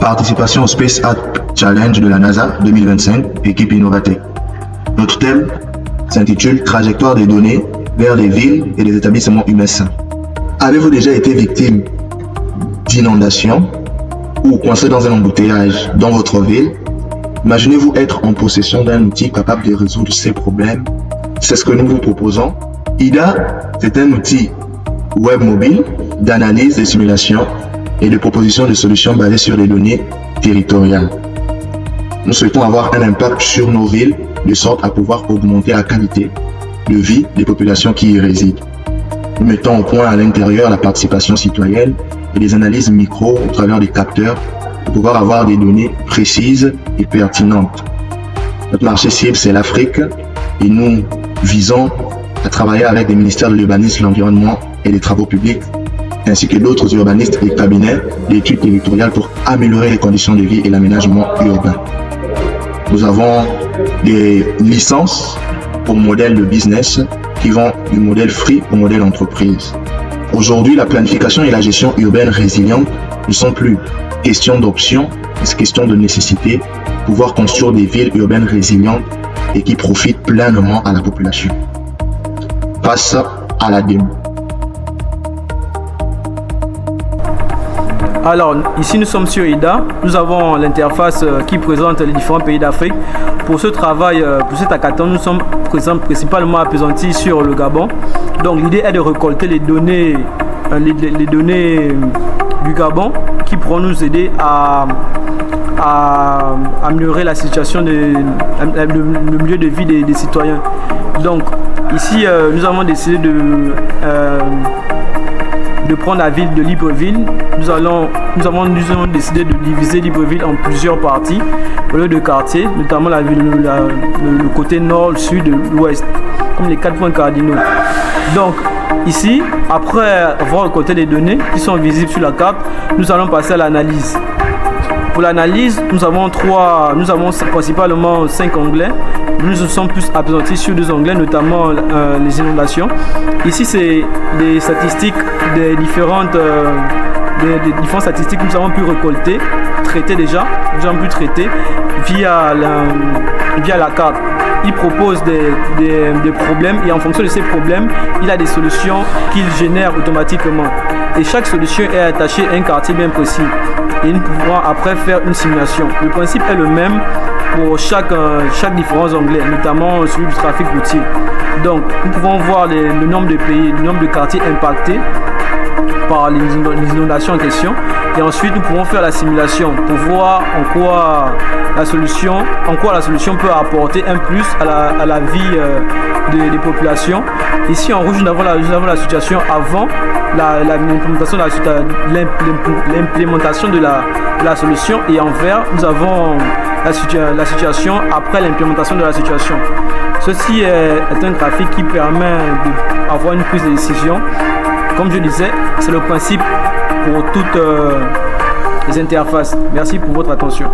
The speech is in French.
participation au Space Art Challenge de la NASA 2025, équipe Innovatech. Notre thème s'intitule Trajectoire des données vers les villes et les établissements humains sains. Avez-vous déjà été victime d'inondations ou coincé dans un embouteillage dans votre ville? Imaginez-vous être en possession d'un outil capable de résoudre ces problèmes. C'est ce que nous vous proposons. IDA, c'est un outil web mobile d'analyse, de simulation et de proposition de solutions basées sur les données territoriales. Nous souhaitons avoir un impact sur nos villes de sorte à pouvoir augmenter la qualité de vie des populations qui y résident. Nous mettons au point à l'intérieur la participation citoyenne et des analyses micro au travers des capteurs pour pouvoir avoir des données précises et pertinentes. Notre marché cible, c'est l'Afrique et nous visons à travailler avec des ministères de l'urbanisme, l'environnement et des travaux publics, ainsi que d'autres urbanistes et cabinets d'études territoriales pour améliorer les conditions de vie et l'aménagement urbain. Nous avons des licences pour modèles de business qui vont du modèle free au modèle entreprise. Aujourd'hui, la planification et la gestion urbaine résiliente ne sont plus question d'options, c'est question de nécessité, pouvoir construire des villes urbaines résilientes et qui profitent pleinement à la population. Passe à la démo. Alors, ici nous sommes sur IDA. Nous avons l'interface qui présente les différents pays d'Afrique. Pour ce travail, pour cet hackathon, nous sommes présents principalement appesantis sur le Gabon. Donc, l'idée est de récolter les données du Gabon qui pourront nous aider à améliorer la situation, le milieu de vie des citoyens. Donc, ici, nous avons décidé de prendre la ville de Libreville. Nous avons décidé de diviser Libreville en plusieurs parties, au lieu de quartiers, notamment le côté nord, le sud, l'ouest, comme les 4 points cardinaux. Donc, ici, après avoir récolté les données qui sont visibles sur la carte, nous allons passer à l'analyse. Pour l'analyse, nous avons principalement 5 onglets. Nous sommes plus appesantis sur 2 onglets, notamment les inondations. Ici, c'est des statistiques des différentes statistiques que nous avons pu récolter, traiter déjà, nous avons pu traiter via la carte. Il propose des problèmes et en fonction de ces problèmes, il a des solutions qu'il génère automatiquement. Et chaque solution est attachée à un quartier bien précis. Et nous pouvons après faire une simulation. Le principe est le même pour chaque différents onglets, notamment celui du trafic routier. Donc, nous pouvons voir le nombre de pays, le nombre de quartiers impactés par les inondations en question. Et ensuite, nous pouvons faire la simulation pour voir en quoi la solution peut apporter un plus à la vie des populations. Ici, en rouge, nous avons la situation avant l'implémentation de la solution, et en vert, nous avons la situation après l'implémentation de la situation. Ceci est un graphique qui permet d'avoir une prise de décision. Comme je disais, c'est le principe pour toutes les interfaces. Merci pour votre attention.